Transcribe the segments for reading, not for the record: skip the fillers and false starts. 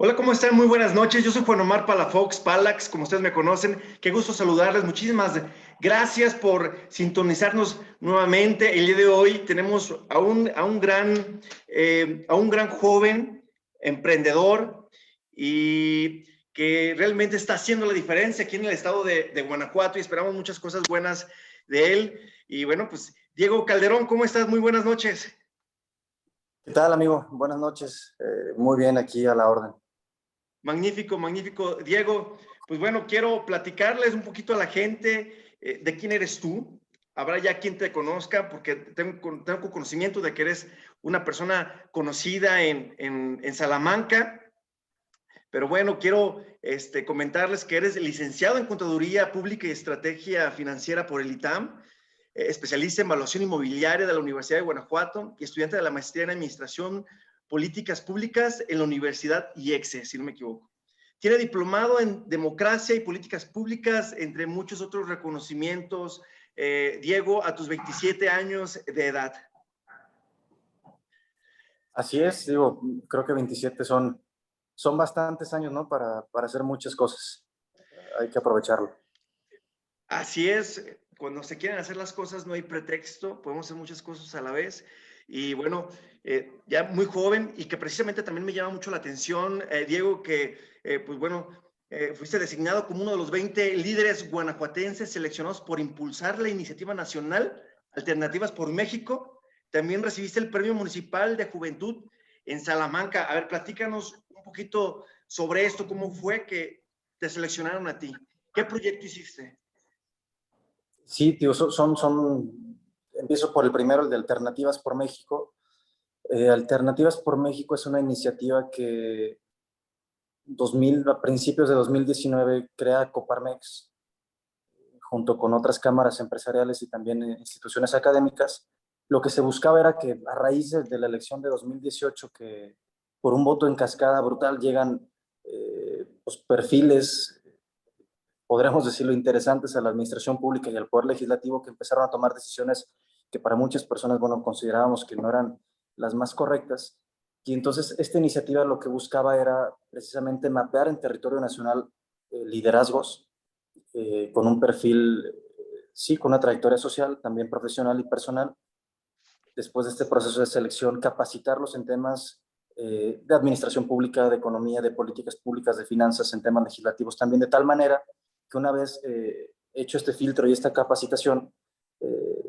Hola, ¿cómo están? Muy buenas noches. Yo soy Juan Omar Palafox, Palax, como ustedes me conocen. Qué gusto saludarles. Muchísimas gracias por sintonizarnos nuevamente. El día de hoy tenemos a un gran joven emprendedor y que realmente está haciendo la diferencia aquí en el estado de Guanajuato y esperamos muchas cosas buenas de él. Y bueno, pues Diego Calderón, ¿cómo estás? Muy buenas noches. ¿Qué tal, amigo? Buenas noches. Muy bien, aquí a la orden. Magnífico, magnífico. Diego, pues bueno, quiero platicarles un poquito a la gente de quién eres tú. Habrá ya quien te conozca, porque tengo conocimiento de que eres una persona conocida en Salamanca. Pero bueno, quiero comentarles que eres licenciado en Contaduría Pública y Estrategia Financiera por el ITAM, especialista en evaluación inmobiliaria de la Universidad de Guanajuato y estudiante de la maestría en Administración Políticas Públicas en la Universidad IEXE, si no me equivoco. Tiene diplomado en Democracia y Políticas Públicas, entre muchos otros reconocimientos, Diego, a tus 27 años de edad. Así es, digo, creo que 27 son bastantes años, ¿no? Para hacer muchas cosas. Hay que aprovecharlo. Así es, cuando se quieren hacer las cosas no hay pretexto, podemos hacer muchas cosas a la vez. Y bueno, ya muy joven y que precisamente también me llama mucho la atención, Diego, que pues bueno, fuiste designado como uno de los 20 líderes guanajuatenses seleccionados por impulsar la iniciativa nacional Alternativas por México. También recibiste el Premio Municipal de Juventud en Salamanca. A ver, platícanos un poquito sobre esto, cómo fue que te seleccionaron a ti. ¿Qué proyecto hiciste? Sí, tío, empiezo por el primero, el de Alternativas por México. Alternativas por México es una iniciativa que a principios de 2019 crea Coparmex, junto con otras cámaras empresariales y también instituciones académicas. Lo que se buscaba era que a raíz de la elección de 2018, que por un voto en cascada brutal llegan pues perfiles, podríamos decirlo, interesantes a la administración pública y al poder legislativo, que empezaron a tomar decisiones que para muchas personas, bueno, considerábamos que no eran las más correctas. Y entonces esta iniciativa lo que buscaba era precisamente mapear en territorio nacional liderazgos con un perfil, sí, con una trayectoria social, también profesional y personal. Después de este proceso de selección, capacitarlos en temas de administración pública, de economía, de políticas públicas, de finanzas, en temas legislativos también, de tal manera que una vez hecho este filtro y esta capacitación,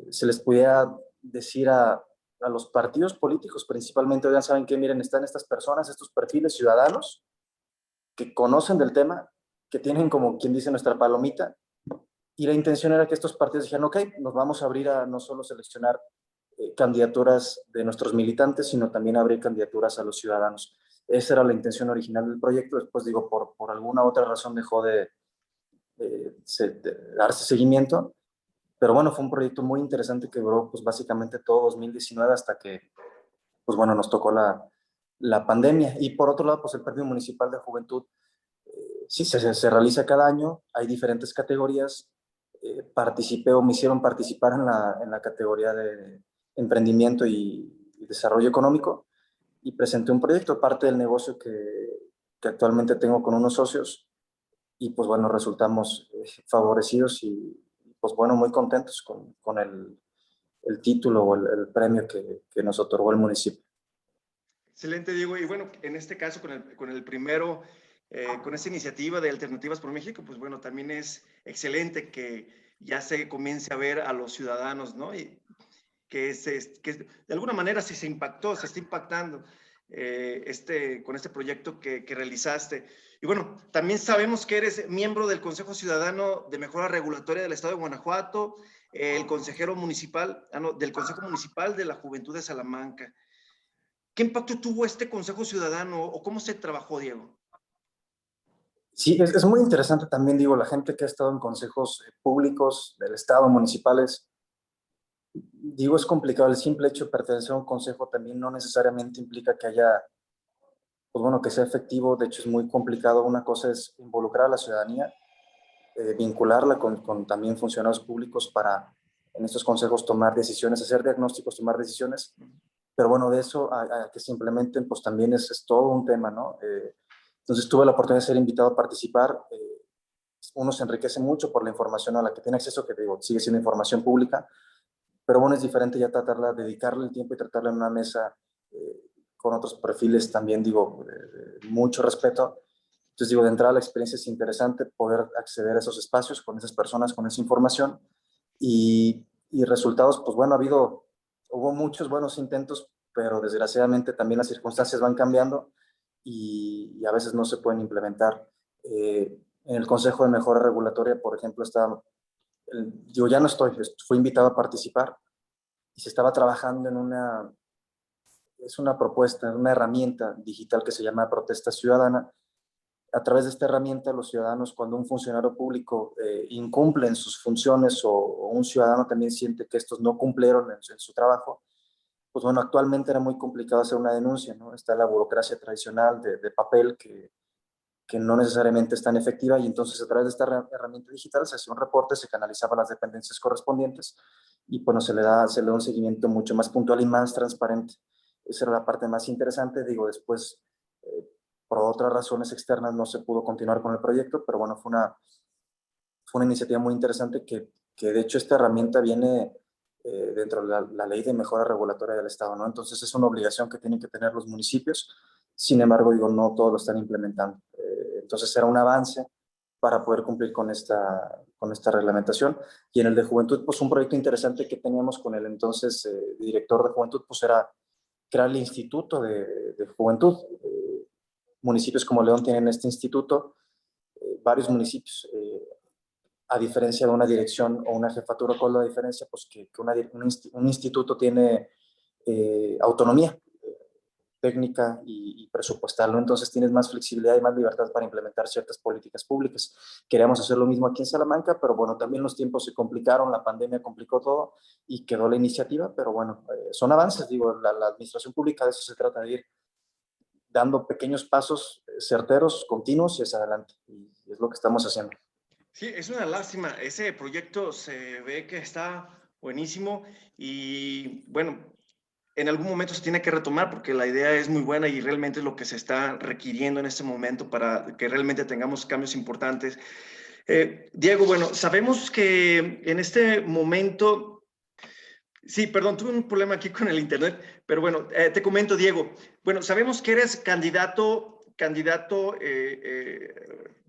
se les pudiera decir a los partidos políticos principalmente, oigan, ¿saben qué? Miren, están estas personas, estos perfiles ciudadanos que conocen del tema, que tienen, como quien dice, nuestra palomita, y la intención era que estos partidos dijeran, ok, nos vamos a abrir a no solo seleccionar candidaturas de nuestros militantes, sino también abrir candidaturas a los ciudadanos. Esa era la intención original del proyecto. Después, digo, por alguna otra razón dejó de darse seguimiento, pero bueno, fue un proyecto muy interesante que duró pues básicamente todo 2019 hasta que, pues bueno, nos tocó la pandemia. Y por otro lado, pues el Premio Municipal de Juventud, sí, se realiza cada año, hay diferentes categorías. Participé o me hicieron participar en la categoría de emprendimiento y desarrollo económico, y presenté un proyecto, parte del negocio que actualmente tengo con unos socios, y pues bueno, resultamos favorecidos y pues bueno, muy contentos con el título o el premio que nos otorgó el municipio. Excelente, Diego. Y bueno, en este caso, con el primero, con esta iniciativa de Alternativas por México, pues bueno, también es excelente que ya se comience a ver a los ciudadanos, ¿no? Y que de alguna manera se impactó, se está impactando con este proyecto que realizaste. Y bueno, también sabemos que eres miembro del Consejo Ciudadano de Mejora Regulatoria del Estado de Guanajuato, el consejero municipal, no, del Consejo Municipal de la Juventud de Salamanca. ¿Qué impacto tuvo este Consejo Ciudadano o cómo se trabajó, Diego? Sí, es muy interesante también, digo, la gente que ha estado en consejos públicos del Estado, municipales, digo, es complicado. El simple hecho de pertenecer a un consejo también no necesariamente implica que haya, pues bueno, que sea efectivo. De hecho, es muy complicado. Una cosa es involucrar a la ciudadanía, vincularla con también funcionarios públicos para en estos consejos tomar decisiones, hacer diagnósticos, tomar decisiones. Pero bueno, de eso a que se implementen, pues también es todo un tema, ¿no? Entonces tuve la oportunidad de ser invitado a participar. Uno se enriquece mucho por la información a la que tiene acceso, que digo, sigue siendo información pública, pero bueno, es diferente ya tratarla, dedicarle el tiempo y tratarla en una mesa con otros perfiles también, digo, mucho respeto. Entonces, digo, de entrada la experiencia es interesante poder acceder a esos espacios con esas personas, con esa información y resultados, pues bueno, hubo muchos buenos intentos, pero desgraciadamente también las circunstancias van cambiando y a veces no se pueden implementar. En el Consejo de Mejora Regulatoria, por ejemplo, yo ya no estoy, fui invitado a participar y se estaba trabajando es una propuesta, una herramienta digital que se llama Protesta Ciudadana. A través de esta herramienta, los ciudadanos, cuando un funcionario público incumple en sus funciones o un ciudadano también siente que estos no cumplieron en su trabajo, pues bueno, actualmente era muy complicado hacer una denuncia, ¿no? Está la burocracia tradicional de papel que no necesariamente es tan efectiva y entonces a través de esta herramienta digital se hacía un reporte, se canalizaba a las dependencias correspondientes y bueno, se le da un seguimiento mucho más puntual y más transparente. Esa era la parte más interesante, digo, después por otras razones externas no se pudo continuar con el proyecto, pero bueno, fue una iniciativa muy interesante que de hecho esta herramienta viene dentro de la ley de mejora regulatoria del Estado, ¿no? Entonces es una obligación que tienen que tener los municipios, sin embargo, digo, no todos lo están implementando. Entonces era un avance para poder cumplir con esta reglamentación. Y en el de juventud, pues un proyecto interesante que teníamos con el entonces director de juventud, pues era crear el Instituto de Juventud. Municipios como León tienen este instituto, varios municipios, a diferencia de una dirección o una jefatura, ¿cuál es la diferencia? Pues que un instituto tiene autonomía técnica y presupuestal, ¿no? Entonces tienes más flexibilidad y más libertad para implementar ciertas políticas públicas. Queríamos hacer lo mismo aquí en Salamanca, pero bueno, también los tiempos se complicaron, la pandemia complicó todo y quedó la iniciativa, pero bueno, son avances, digo, la administración pública de eso se trata de ir dando pequeños pasos certeros, continuos y hacia adelante. Y es lo que estamos haciendo. Sí, es una lástima. Ese proyecto se ve que está buenísimo y bueno, en algún momento se tiene que retomar porque la idea es muy buena y realmente es lo que se está requiriendo en este momento para que realmente tengamos cambios importantes. Diego, bueno, sabemos que en este momento, sí, perdón, tuve un problema aquí con el internet, pero bueno, te comento, Diego. Bueno, sabemos que eres candidato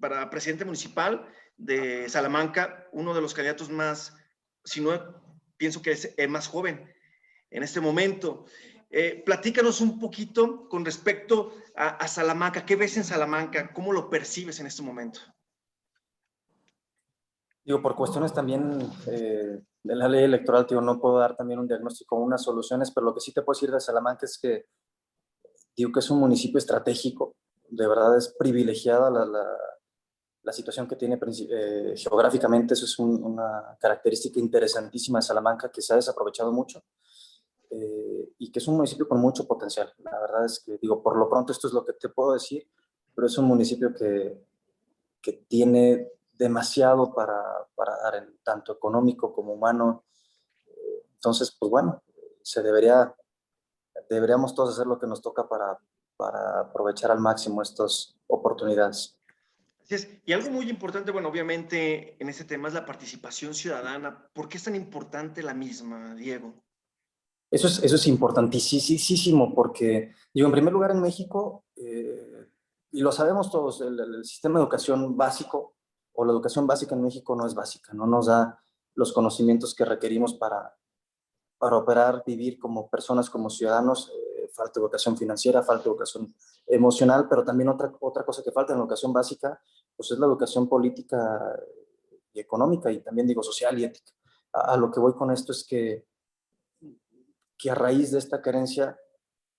para presidente municipal de Salamanca, uno de los candidatos más, si no, pienso que es el más joven en este momento. Platícanos un poquito con respecto a Salamanca. ¿Qué ves en Salamanca? ¿Cómo lo percibes en este momento? Digo, por cuestiones también de la ley electoral, digo, no puedo dar también un diagnóstico o unas soluciones, pero lo que sí te puedo decir de Salamanca es que, digo, que es un municipio estratégico, de verdad es privilegiada la situación que tiene geográficamente, eso es una característica interesantísima de Salamanca que se ha desaprovechado mucho y que es un municipio con mucho potencial. La verdad es que, digo, por lo pronto esto es lo que te puedo decir, pero es un municipio que tiene demasiado para dar, en tanto económico como humano. Entonces, pues bueno, deberíamos todos hacer lo que nos toca para aprovechar al máximo estas oportunidades. Así es. Y algo muy importante, bueno, obviamente en este tema es la participación ciudadana. ¿Por qué es tan importante la misma, Diego? Eso es importantísimo porque, digo, en primer lugar en México, y lo sabemos todos, el sistema de educación básico o la educación básica en México no es básica, no nos da los conocimientos que requerimos para operar, vivir como personas, como ciudadanos. Falta educación financiera, falta educación emocional, pero también otra cosa que falta en la educación básica, pues es la educación política y económica y también digo social y ética. A lo que voy con esto es que a raíz de esta carencia,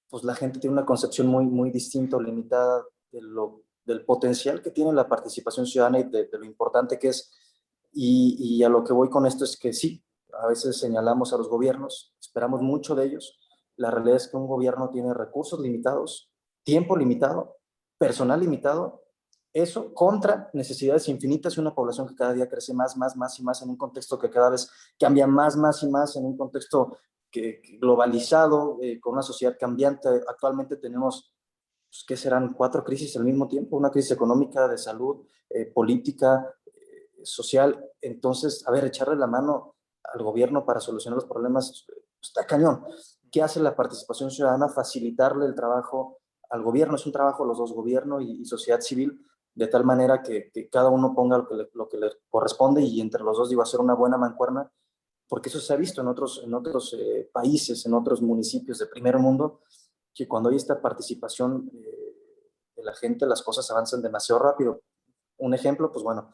pues la gente tiene una concepción muy distinta o limitada del potencial que tiene la participación ciudadana y de lo importante que es. Y a lo que voy con esto es que sí, a veces señalamos a los gobiernos, esperamos mucho de ellos. La realidad es que un gobierno tiene recursos limitados, tiempo limitado, personal limitado, eso contra necesidades infinitas y una población que cada día crece más y más en un contexto que cada vez cambia más y más, en un contexto globalizado, con una sociedad cambiante. Actualmente tenemos pues, ¿qué serán? 4 crisis al mismo tiempo, una crisis económica, de salud, política, social. Entonces, a ver, echarle la mano al gobierno para solucionar los problemas está cañón. ¿Qué hace la participación ciudadana? Facilitarle el trabajo al gobierno. Es un trabajo los dos, gobierno y sociedad civil, de tal manera que cada uno ponga lo que le corresponde y entre los dos, digo, hacer una buena mancuerna, porque eso se ha visto en otros países, en otros municipios de primer mundo, que cuando hay esta participación de la gente, las cosas avanzan demasiado rápido. Un ejemplo, pues bueno,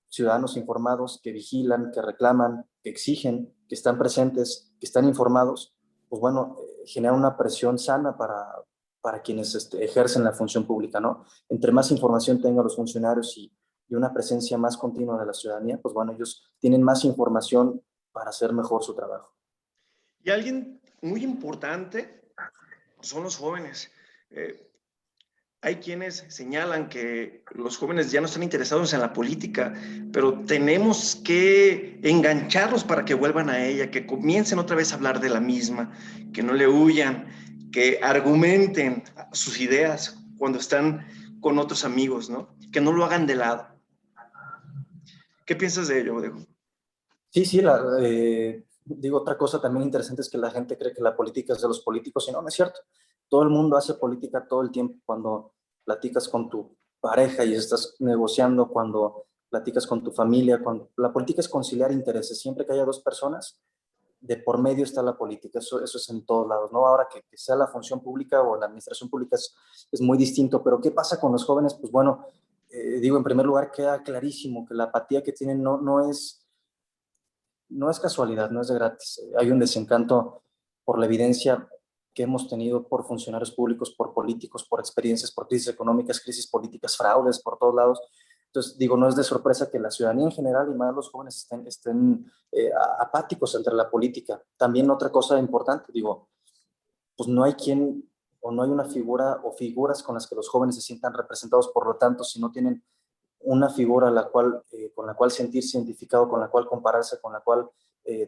ciudadanos informados que vigilan, que reclaman, que exigen, que están presentes, que están informados, pues bueno, genera una presión sana para quienes ejercen la función pública, ¿no? Entre más información tengan los funcionarios y una presencia más continua de la ciudadanía, pues bueno, ellos tienen más información para hacer mejor su trabajo. Y alguien muy importante son los jóvenes. Hay quienes señalan que los jóvenes ya no están interesados en la política, pero tenemos que engancharlos para que vuelvan a ella, que comiencen otra vez a hablar de la misma, que no le huyan, que argumenten sus ideas cuando están con otros amigos, ¿no? Que no lo hagan de lado. ¿Qué piensas de ello, Diego? Sí, sí, digo, otra cosa también interesante es que la gente cree que la política es de los políticos y no, no es cierto. Todo el mundo hace política todo el tiempo. Cuando platicas con tu pareja y estás negociando, cuando platicas con tu familia, cuando la política es conciliar intereses. Siempre que haya dos personas, de por medio está la política. Eso es en todos lados, ¿no? Ahora que sea la función pública o la administración pública es muy distinto, pero ¿qué pasa con los jóvenes? Pues bueno, digo, en primer lugar queda clarísimo que la apatía que tienen no es casualidad, no es de gratis. Hay un desencanto por la evidencia que hemos tenido por funcionarios públicos, por políticos, por experiencias, por crisis económicas, crisis políticas, fraudes por todos lados. Entonces, digo, no es de sorpresa que la ciudadanía en general y más los jóvenes estén apáticos entre la política. También otra cosa importante, digo, pues no hay quien o no hay una figura o figuras con las que los jóvenes se sientan representados, por lo tanto, si no tienen una figura con la cual sentirse identificado, con la cual compararse, con la cual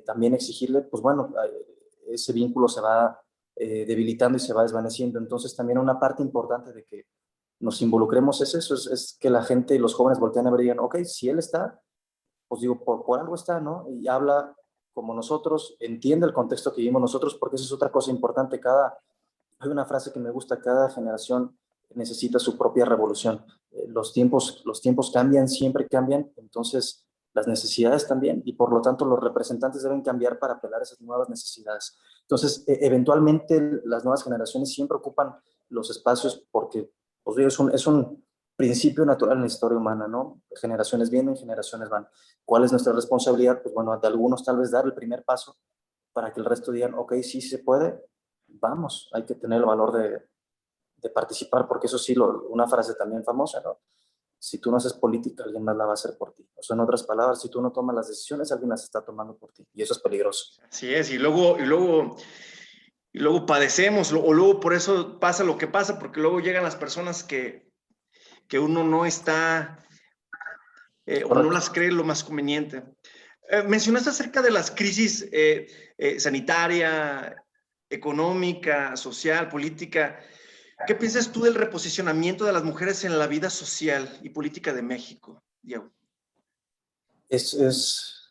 también exigirle, pues bueno, ese vínculo se va debilitando y se va desvaneciendo. Entonces también una parte importante de que nos involucremos es eso, es que la gente y los jóvenes voltean a ver y digan, ok, si él está, pues digo, por algo está, ¿no? Y habla como nosotros, entiende el contexto que vivimos nosotros, porque eso es otra cosa importante. Hay una frase que me gusta: cada generación necesita su propia revolución. Los tiempos cambian, siempre cambian, entonces las necesidades también, y por lo tanto los representantes deben cambiar para apelar a esas nuevas necesidades. Entonces, eventualmente las nuevas generaciones siempre ocupan los espacios porque pues, es un principio natural en la historia humana, ¿no? Generaciones vienen, generaciones van. ¿Cuál es nuestra responsabilidad? Pues bueno, de algunos tal vez dar el primer paso para que el resto digan, ok, sí se puede, vamos, hay que tener el valor de participar, porque eso sí, una frase también famosa, ¿no? Si tú no haces política, alguien más la va a hacer por ti. O sea, en otras palabras, si tú no tomas las decisiones, alguien las está tomando por ti. Y eso es peligroso. Así es, y luego padecemos, o luego por eso pasa lo que pasa, porque luego llegan las personas que uno no está o no Correcto. las cree lo más conveniente. Mencionaste acerca de las crisis sanitaria, económica, social, política. ¿Qué piensas tú del reposicionamiento de las mujeres en la vida social y política de México, Diego?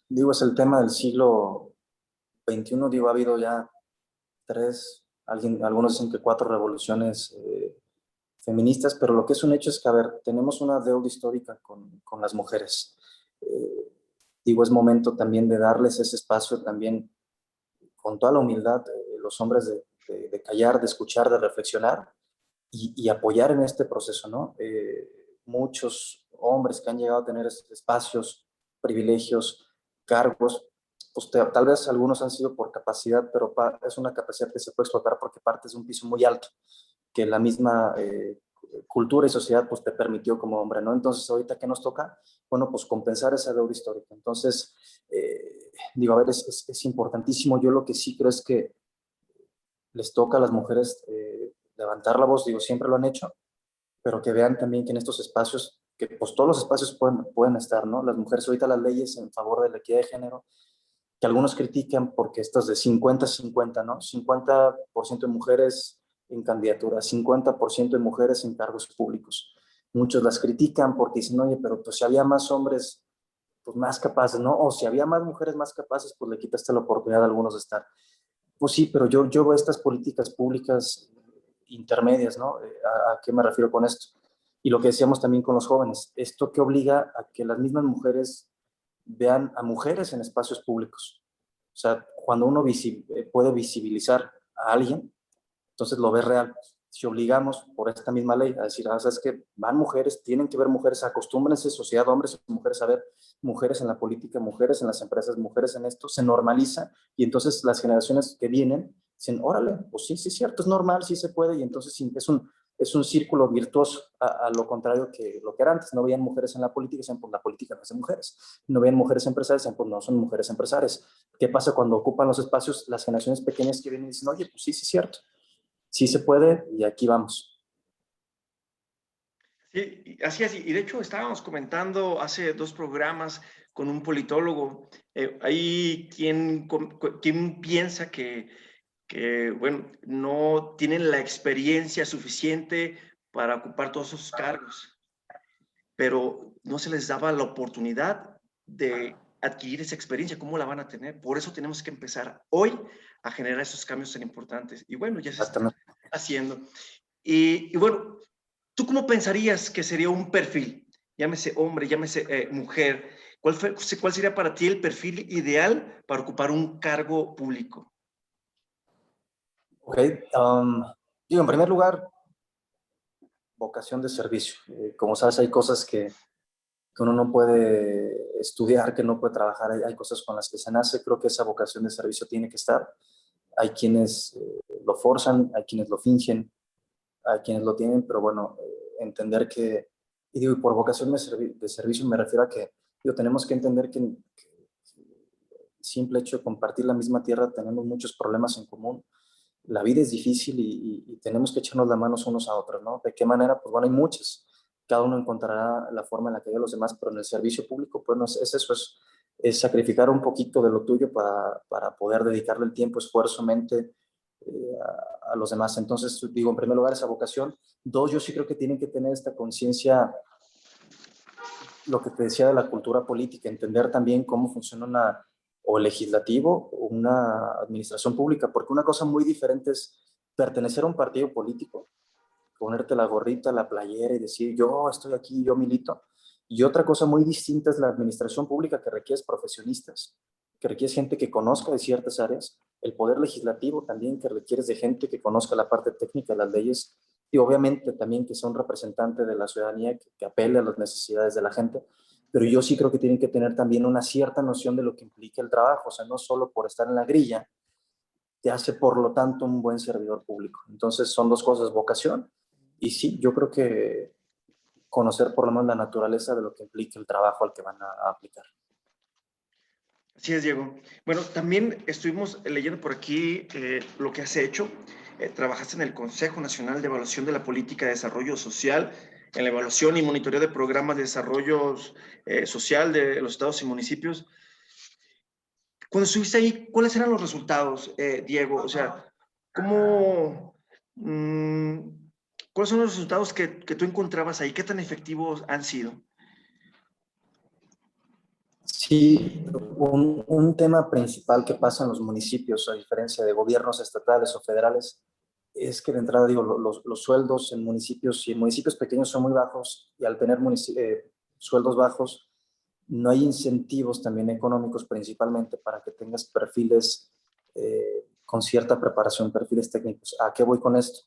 Digo, es el tema del siglo XXI. Digo, ha habido ya algunos dicen que 4 revoluciones feministas, pero lo que es un hecho es que, a ver, tenemos una deuda histórica con las mujeres. Digo, es momento también de darles ese espacio también con toda la humildad, los hombres de callar, de escuchar, de reflexionar y apoyar en este proceso, ¿no? Muchos hombres que han llegado a tener espacios, privilegios, cargos, pues tal vez algunos han sido por capacidad, pero es una capacidad que se puede explotar porque partes de un piso muy alto, que la misma cultura y sociedad pues te permitió como hombre, ¿no? Entonces, ahorita, ¿qué nos toca? Bueno, pues compensar esa deuda histórica. Entonces, digo, a ver, es importantísimo. Yo lo que sí creo es que les toca a las mujeres levantar la voz, digo, siempre lo han hecho, pero que vean también que en estos espacios, que pues todos los espacios pueden estar, ¿no? Las mujeres, ahorita las leyes en favor de la equidad de género, que algunos critican porque estas de 50-50, ¿no? 50% de mujeres, en candidaturas, 50% de mujeres en cargos públicos. Muchos las critican porque dicen, oye, pero pues si había más hombres pues más capaces, ¿no? O si había más mujeres más capaces, pues le quitaste la oportunidad a algunos de estar. Pues sí, pero yo veo estas políticas públicas intermedias, ¿no? ¿A qué me refiero con esto? Y lo que decíamos también con los jóvenes, esto que obliga a que las mismas mujeres vean a mujeres en espacios públicos. O sea, cuando uno puede visibilizar a alguien, entonces lo ve real. Si obligamos por esta misma ley a decir, sabes que van mujeres, tienen que ver mujeres, acostúmbrense, sociedad, hombres y mujeres, a ver mujeres en la política, mujeres en las empresas, mujeres en esto, se normaliza y entonces las generaciones que vienen dicen, órale, pues sí, sí es cierto, es normal, sí se puede y entonces es un círculo virtuoso a lo contrario que lo que era antes. No veían mujeres en la política, decían, pues la política no es de mujeres. No veían mujeres empresarias, decían, pues no son mujeres empresarias. ¿Qué pasa cuando ocupan los espacios las generaciones pequeñas que vienen y dicen, oye, pues sí, sí es cierto, sí se puede y aquí vamos? Sí, así es. Y de hecho estábamos comentando hace 2 programas con un politólogo. Hay quien piensa que, bueno, no tienen la experiencia suficiente para ocupar todos esos cargos, pero no se les daba la oportunidad de adquirir esa experiencia. ¿Cómo la van a tener? Por eso tenemos que empezar hoy a generar esos cambios tan importantes. Y bueno, ya se está Exactamente. haciendo. Y bueno, ¿tú cómo pensarías que sería un perfil? Llámese hombre, llámese mujer. ¿Cuál sería para ti el perfil ideal para ocupar un cargo público? Ok, digo, en primer lugar, vocación de servicio. Como sabes, hay cosas que uno no puede estudiar, que no puede trabajar, hay cosas con las que se nace. Creo que esa vocación de servicio tiene que estar. Hay quienes lo forzan, hay quienes lo fingen, hay quienes lo tienen, pero bueno, entender que, y digo, y por vocación de servicio me refiero a que, digo, tenemos que entender que el simple hecho de compartir la misma tierra tenemos muchos problemas en común. La vida es difícil y tenemos que echarnos las manos unos a otros, ¿no? ¿De qué manera? Pues bueno, hay muchas. Cada uno encontrará la forma en la que ayuda a los demás, pero en el servicio público, pues no es eso, es sacrificar un poquito de lo tuyo para poder dedicarle el tiempo, esfuerzo, mente a los demás. Entonces, digo, en primer lugar, esa vocación. Dos, yo sí creo que tienen que tener esta conciencia, lo que te decía de la cultura política, entender también cómo funciona o legislativo o una administración pública, porque una cosa muy diferente es pertenecer a un partido político, ponerte la gorrita, la playera y decir yo estoy aquí, yo milito. Y otra cosa muy distinta es la administración pública, que requiere profesionistas, que requiere gente que conozca de ciertas áreas, el poder legislativo también, que requieres de gente que conozca la parte técnica de las leyes y obviamente también que sea un representante de la ciudadanía que apele a las necesidades de la gente. Pero yo sí creo que tienen que tener también una cierta noción de lo que implica el trabajo, o sea, no solo por estar en la grilla, te hace por lo tanto un buen servidor público. Entonces son dos cosas, vocación y sí, yo creo que conocer por lo menos la naturaleza de lo que implica el trabajo al que van a aplicar. Así es, Diego. Bueno, también estuvimos leyendo por aquí lo que has hecho. Trabajaste en el Consejo Nacional de Evaluación de la Política de Desarrollo Social, en la evaluación y monitoreo de programas de desarrollo social de los estados y municipios. Cuando estuviste ahí, ¿cuáles eran los resultados, Diego? O sea, ¿cómo, mmm, ¿cuáles son los resultados que tú encontrabas ahí? ¿Qué tan efectivos han sido? Sí, un tema principal que pasa en los municipios, a diferencia de gobiernos estatales o federales, es que de entrada, digo, los sueldos en municipios y en municipios pequeños son muy bajos y al tener sueldos bajos, no hay incentivos también económicos principalmente para que tengas perfiles con cierta preparación, perfiles técnicos. ¿A qué voy con esto?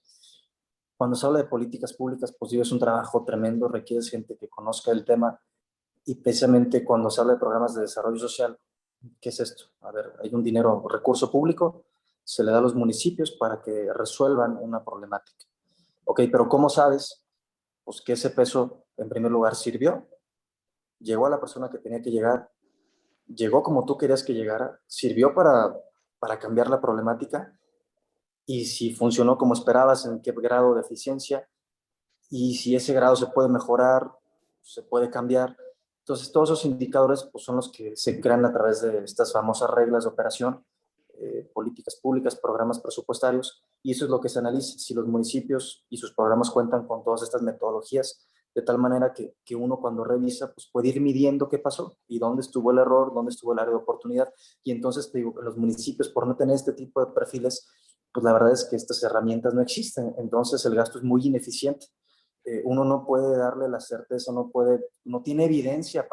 Cuando se habla de políticas públicas, pues digo, es un trabajo tremendo, requiere gente que conozca el tema y precisamente cuando se habla de programas de desarrollo social, ¿qué es esto? A ver, hay un dinero, recurso público, se le da a los municipios para que resuelvan una problemática. Ok, pero ¿cómo sabes? Pues que ese peso, en primer lugar, sirvió, llegó a la persona que tenía que llegar, llegó como tú querías que llegara, sirvió para cambiar la problemática y si funcionó como esperabas, en qué grado de eficiencia y si ese grado se puede mejorar, se puede cambiar. Entonces, todos esos indicadores pues, son los que se crean a través de estas famosas reglas de operación, políticas públicas, programas presupuestarios, Y eso es lo que se analiza, si los municipios y sus programas cuentan con todas estas metodologías, de tal manera que uno cuando revisa, pues puede ir midiendo qué pasó y dónde estuvo el error, dónde estuvo el área de oportunidad. Y entonces, te digo, los municipios, por no tener este tipo de perfiles, pues la verdad es que estas herramientas no existen. Entonces, el gasto es muy ineficiente. Uno no puede darle la certeza, no tiene evidencia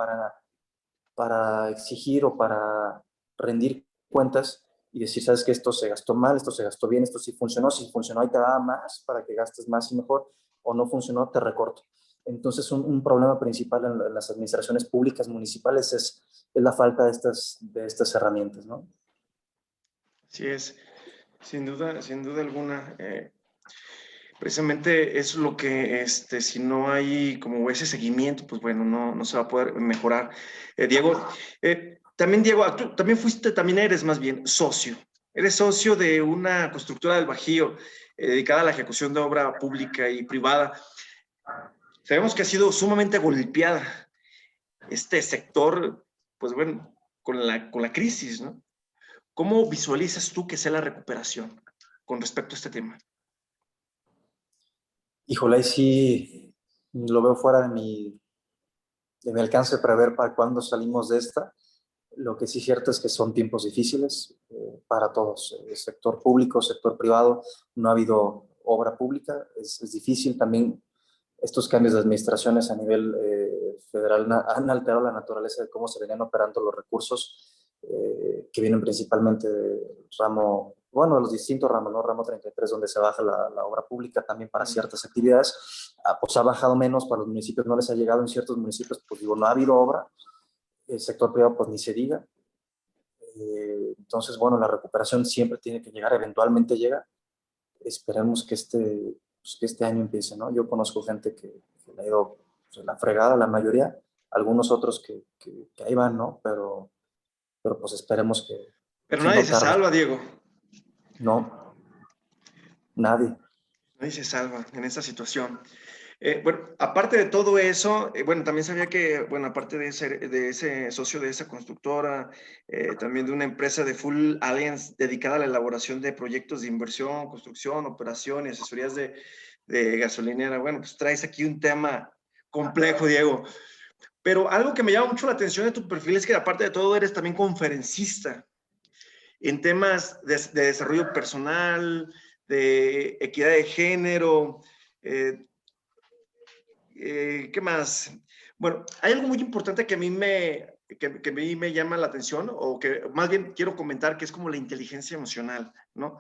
para exigir o para rendir cuentas y decir, sabes que esto se gastó mal, esto se gastó bien, esto sí funcionó, si funcionó ahí te da más para que gastes más y mejor, o no funcionó, te recorto. Entonces, un problema principal en las administraciones públicas municipales es la falta de estas herramientas, ¿no? Así es, sin duda alguna. Precisamente es lo que, si no hay como ese seguimiento, pues bueno, no se va a poder mejorar. Diego, también Diego, tú también también eres más bien socio. Eres socio de una constructora del Bajío dedicada a la ejecución de obra pública y privada. Sabemos que ha sido sumamente golpeada este sector, pues bueno, con la crisis, ¿no? ¿Cómo visualizas tú que sea la recuperación con respecto a este tema? Híjole, ahí sí lo veo fuera de mi alcance prever para cuándo salimos de esta. Lo que sí es cierto es que son tiempos difíciles para todos, sector público, sector privado. No ha habido obra pública, es difícil. También estos cambios de administraciones a nivel federal han alterado la naturaleza de cómo se venían operando los recursos que vienen principalmente del ramo, bueno, de los distintos ramos, ¿no? Ramo 33, donde se baja la obra pública también para ciertas actividades, pues ha bajado menos, para los municipios no les ha llegado, en ciertos municipios, pues digo, no ha habido obra, el sector privado pues ni se diga. Entonces, bueno, la recuperación siempre tiene que llegar, eventualmente llega. Esperemos pues, que este año empiece, ¿no? Yo conozco gente que le ha ido pues, la fregada, la mayoría, algunos otros que ahí van, ¿no? Pero pues esperemos Pero que nadie no se tarde. salva, Diego. No, nadie. Nadie se salva en esta situación. Bueno, aparte de todo eso, bueno, también sabía que, bueno, aparte de ese socio de esa constructora, también de una empresa de Full Alliance dedicada a la elaboración de proyectos de inversión, construcción, operación y asesorías de gasolinera. Bueno, pues traes aquí un tema complejo, Diego. Pero algo que me llama mucho la atención de tu perfil es que aparte de todo eres también conferencista en temas de desarrollo personal, de equidad de género. ¿Qué más? Bueno, hay algo muy importante que a mí me llama la atención, o que más bien quiero comentar, que es como la inteligencia emocional, ¿no?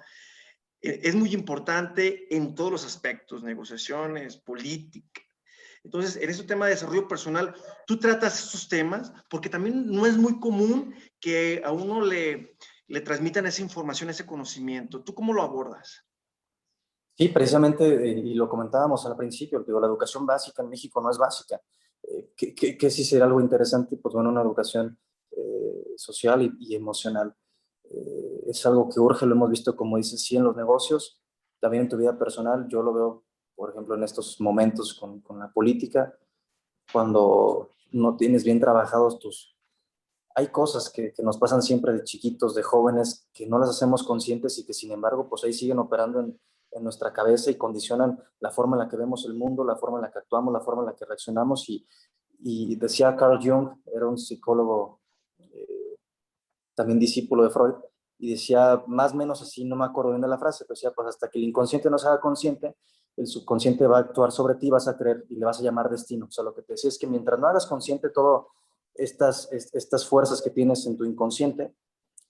Es muy importante en todos los aspectos, negociaciones, política. Entonces, en este tema de desarrollo personal, tú tratas estos temas porque también no es muy común que a uno le transmitan esa información, ese conocimiento. ¿Tú cómo lo abordas? Sí, precisamente, y lo comentábamos al principio, digo, la educación básica en México no es básica. Que sí sería algo interesante, pues bueno, una educación social y emocional. Es algo que urge, lo hemos visto, como dices, sí en los negocios, también en tu vida personal. Yo lo veo, por ejemplo, en estos momentos con la política, cuando no tienes bien trabajados hay cosas que nos pasan siempre de chiquitos, de jóvenes, que no las hacemos conscientes y que sin embargo, pues ahí siguen operando en nuestra cabeza y condicionan la forma en la que vemos el mundo, la forma en la que actuamos, la forma en la que reaccionamos. Y decía Carl Jung, era un psicólogo, también discípulo de Freud, y decía más o menos así, no me acuerdo bien de la frase, pero decía, pues hasta que el inconsciente no se haga consciente, el subconsciente va a actuar sobre ti, vas a creer y le vas a llamar destino. O sea, lo que te decía es que mientras no hagas consciente todas estas fuerzas que tienes en tu inconsciente,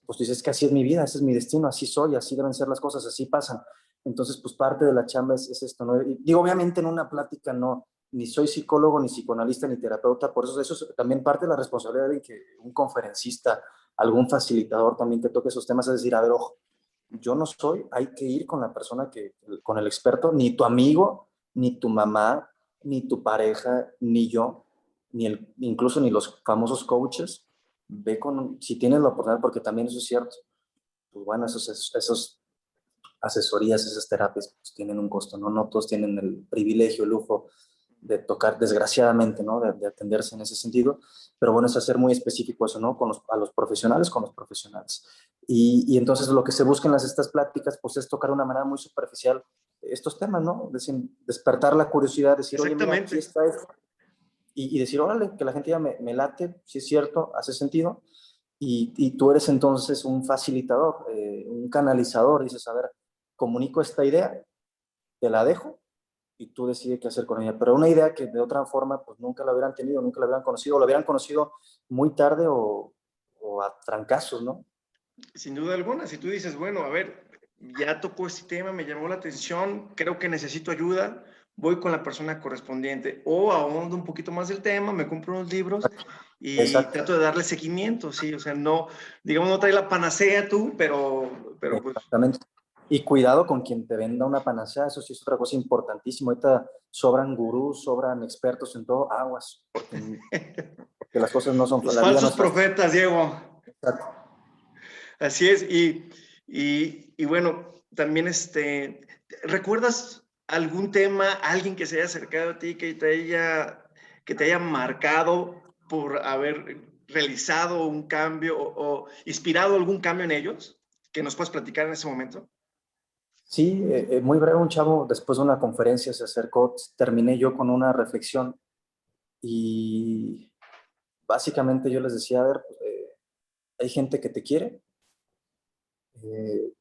pues tú dices que así es mi vida, ese es mi destino, así soy, así deben ser las cosas, así pasan. Entonces, pues parte de la chamba es esto, ¿no? Y digo, obviamente en una plática no, ni soy psicólogo, ni psicoanalista, ni terapeuta, por eso es también parte de la responsabilidad de que un conferencista, algún facilitador también que toque esos temas, es decir, a ver, ojo, yo no soy, hay que ir con la persona con el experto, ni tu amigo, ni tu mamá, ni tu pareja, ni yo, incluso ni los famosos coaches, ve si tienes la oportunidad, porque también eso es cierto, pues bueno, esos asesorías, esas terapias, pues tienen un costo, ¿no? No todos tienen el privilegio, el lujo de tocar, desgraciadamente, ¿no? De atenderse en ese sentido. Pero bueno, es hacer muy específico eso, ¿no? A los profesionales con los profesionales. Y entonces lo que se busca en estas pláticas, pues es tocar de una manera muy superficial estos temas, ¿no? Decir, despertar la curiosidad, decir, oye, mira, aquí Exactamente. está esto. Y decir, órale, que la gente ya me late, si es cierto, hace sentido. Y tú eres entonces un facilitador, un canalizador. Dices, a ver, comunico esta idea, te la dejo y tú decides qué hacer con ella. Pero una idea que de otra forma pues nunca la hubieran tenido, nunca la hubieran conocido, o la hubieran conocido muy tarde o a trancazos, ¿no? Sin duda alguna, si tú dices, bueno, a ver, ya tocó este tema, me llamó la atención, creo que necesito ayuda, voy con la persona correspondiente o ahondo un poquito más del tema, me compro unos libros y Exacto. trato de darle seguimiento, ¿sí? O sea, no, digamos, no trae la panacea tú, pero pues... Exactamente. Y cuidado con quien te venda una panacea, eso sí es otra cosa importantísima. Ahorita sobran gurús, sobran expertos en todo, aguas, porque las cosas no son, Los la vida no falsos es fácil. profetas, Diego. Exacto. Así es. Y bueno, también ¿recuerdas algún tema, alguien que se haya acercado a ti, que te haya marcado por haber realizado un cambio o inspirado algún cambio en ellos? ¿Que nos puedas platicar en ese momento? Sí, muy breve, un chavo después de una conferencia se acercó, terminé yo con una reflexión y básicamente yo les decía, a ver, hay gente que te quiere, eh,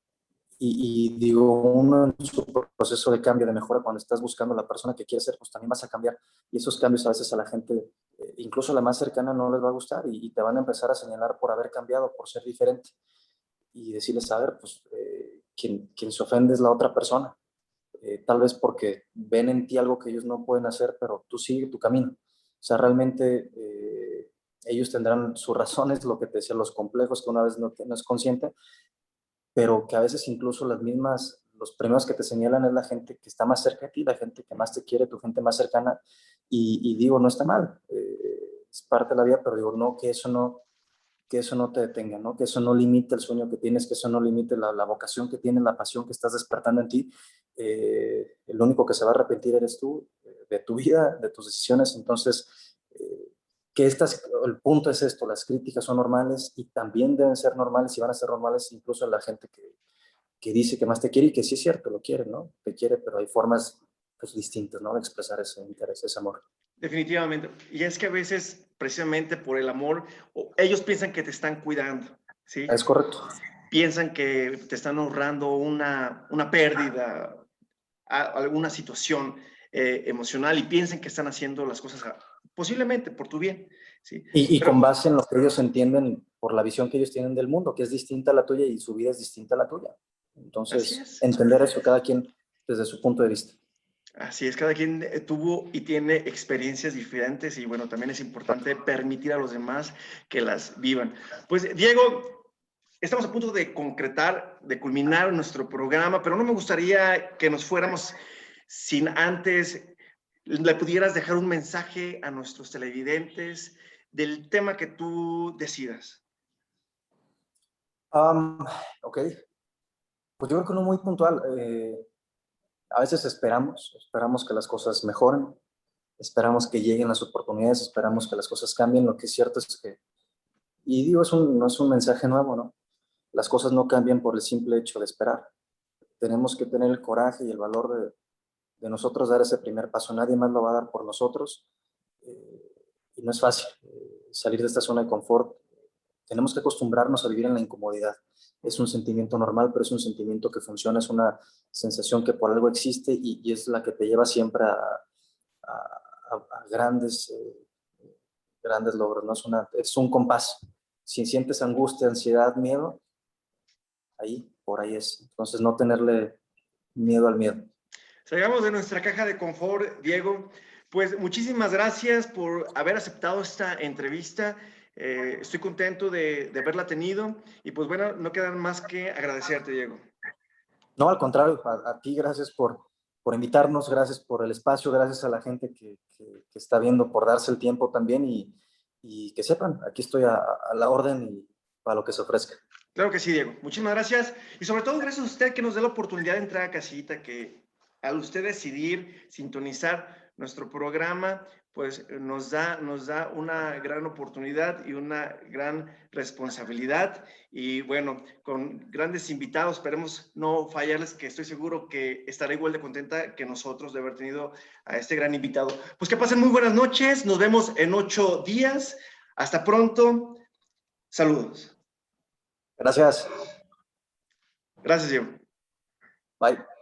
y digo, uno en su proceso de cambio, de mejora, cuando estás buscando a la persona que quieres ser, pues también vas a cambiar. Y esos cambios a veces a la gente, incluso a la más cercana, no les va a gustar y te van a empezar a señalar por haber cambiado, por ser diferente. Y decirles, a ver, pues quien se ofende es la otra persona. Tal vez porque ven en ti algo que ellos no pueden hacer, pero tú sigue tu camino. O sea, realmente ellos tendrán sus razones, lo que te decía, los complejos que una vez no es consciente, pero que a veces incluso los primeros que te señalan es la gente que está más cerca de ti, la gente que más te quiere, tu gente más cercana, y digo, no está mal, es parte de la vida, pero digo, no, que eso no te detenga, ¿no? Que eso no limite el sueño que tienes, que eso no limite la vocación que tienes, la pasión que estás despertando en ti. El único que se va a arrepentir eres tú, de tu vida, de tus decisiones. Entonces, el punto es esto, las críticas son normales y también deben ser normales y van a ser normales incluso en la gente que dice que más te quiere y que sí es cierto, lo quiere, ¿no? Te quiere, pero hay formas pues, distintas, ¿no? De expresar ese interés, ese amor. Definitivamente. Y es que a veces, precisamente por el amor, ellos piensan que te están cuidando, ¿sí? Es correcto. Piensan que te están ahorrando una pérdida, alguna situación emocional y piensan que están haciendo las cosas posiblemente por tu bien, ¿sí? Y Pero con base en lo que ellos entienden por la visión que ellos tienen del mundo, que es distinta a la tuya y su vida es distinta a la tuya. así Entonces, es, entender eso cada quien desde su punto de vista. así es, cada quien tuvo y tiene experiencias diferentes y bueno, también es importante permitir a los demás que las vivan. Pues Diego, estamos a punto de concretar, de culminar nuestro programa, pero no me gustaría que nos fuéramos sin antes le pudieras dejar un mensaje a nuestros televidentes del tema que tú decidas. Um, ok, pues yo creo que uno muy puntual. A veces esperamos que las cosas mejoren, esperamos que lleguen las oportunidades, esperamos que las cosas cambien. Lo que es cierto es que, y digo, no es un mensaje nuevo, ¿no? Las cosas no cambian por el simple hecho de esperar. Tenemos que tener el coraje y el valor de nosotros dar ese primer paso. Nadie más lo va a dar por nosotros. Y no es fácil salir de esta zona de confort. Tenemos que acostumbrarnos a vivir en la incomodidad. Es un sentimiento normal, pero es un sentimiento que funciona, es una sensación que por algo existe y es la que te lleva siempre a grandes, grandes logros, ¿no? Es un compás. Si sientes angustia, ansiedad, miedo, por ahí es. Entonces, no tenerle miedo al miedo. Salgamos de nuestra caja de confort, Diego. Pues muchísimas gracias por haber aceptado esta entrevista. Estoy contento de haberla tenido y pues bueno, no queda más que agradecerte, Diego. No, al contrario, a ti gracias por invitarnos, gracias por el espacio, gracias a la gente que está viendo por darse el tiempo también y que sepan, aquí estoy a la orden y para lo que se ofrezca. Claro que sí, Diego. Muchísimas gracias. Y sobre todo, gracias a usted que nos dé la oportunidad de entrar a casita, que al usted decidir sintonizar, nuestro programa, pues nos da una gran oportunidad y una gran responsabilidad. Y bueno, con grandes invitados, esperemos no fallarles, que estoy seguro que estará igual de contenta que nosotros de haber tenido a este gran invitado. Pues que pasen muy buenas noches, nos vemos en 8 días. Hasta pronto. Saludos. Gracias. Gracias, Diego. Bye.